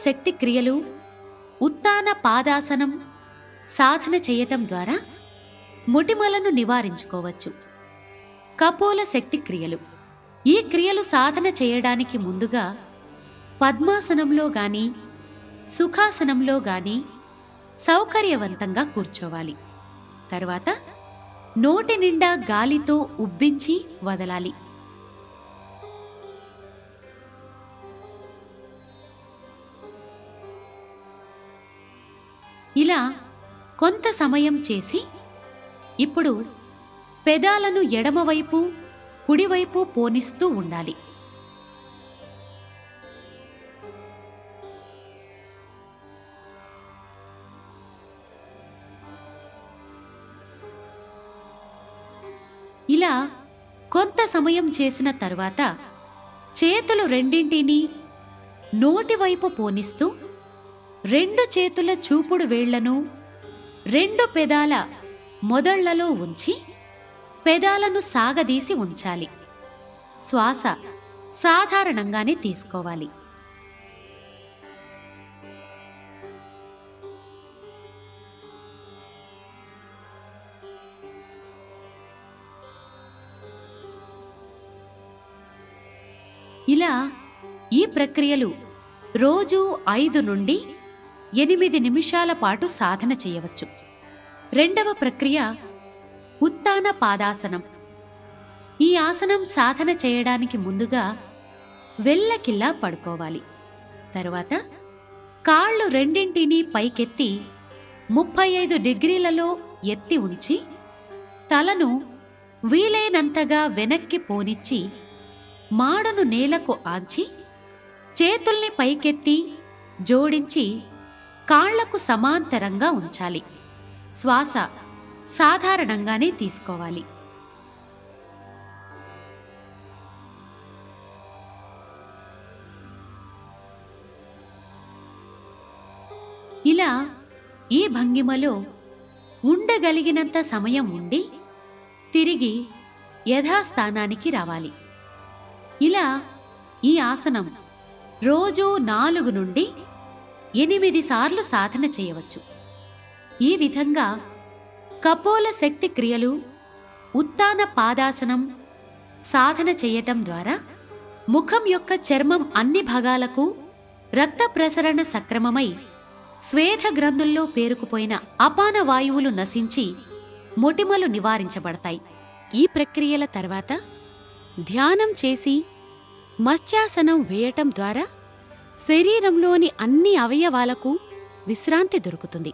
శక్తి క్రియలు ఉత్తాన పాదాసనం సాధన చేయటం ద్వారా మొటిమలను నివారించుకోవచ్చు. కపోల శక్తి క్రియలు. ఈ క్రియలు సాధన చేయడానికి ముందుగా పద్మాసనంలో గాని సుఖాసనంలో గాని సౌకర్యవంతంగా కూర్చోవాలి. తర్వాత నోటి నిండా గాలితో ఉబ్బించి వదలాలి. ఇలా కొంత సమయం చేసి ఇప్పుడు పెదాలను ఎడమవైపు కుడివైపు పోనిస్తూ ఉండాలి. ఇలా కొంత సమయం చేసిన తరువాత చేతులు రెండింటినీ నోటివైపు పోనిస్తూ 2 చేతుల చూపుడు వేళ్లను 2 పెదాల మొదళ్లలో ఉంచి పెదాలను సాగదీసి ఉంచాలి. శ్వాస సాధారణంగానే తీసుకోవాలి. ఇలా ఈ ప్రక్రియలు రోజు 5 నుండి 8 నిమిషాల పాటు సాధన చేయవచ్చు. రెండవ ప్రక్రియ ఉత్తాన పాదాసనం. ఈ ఆసనం సాధన చేయడానికి ముందుగా వెల్లకిల్లా పడుకోవాలి. తరువాత కాళ్ళు రెండింటినీ పైకెత్తి 35 డిగ్రీలలో ఎత్తి ఉంచి తలను వీలైనంతగా వెనక్కి పోనిచ్చి మాడను నేలకు ఆంచి చేతుల్ని పైకెత్తి జోడించి కాళ్లకు సమాంతరంగా ఉంచాలి. శ్వాస సాధారణంగానే తీసుకోవాలి. ఇలా ఈ భంగిమలో ఉండగలిగినంత సమయం ఉండి తిరిగి యథాస్థానానికి రావాలి. ఇలా ఈ ఆసనం రోజు 4 నుండి 8 సార్లు సాధన చేయవచ్చు. ఈ విధంగా కపోల శక్తి క్రియలు ఉత్తాన పాదాసనం సాధన చేయటం ద్వారా ముఖం యొక్క చర్మం అన్ని భాగాలకు రక్త ప్రసరణ సక్రమమై స్వేద గ్రంథుల్లో పేరుకుపోయిన అపాన వాయువులు నశించి మొటిమలు నివారించబడతాయి. ఈ ప్రక్రియల తర్వాత ధ్యానం చేసి మత్స్యాసనం వేయటం ద్వారా శరీరంలోని అన్ని అవయవాలకు విశ్రాంతి దొరుకుతుంది.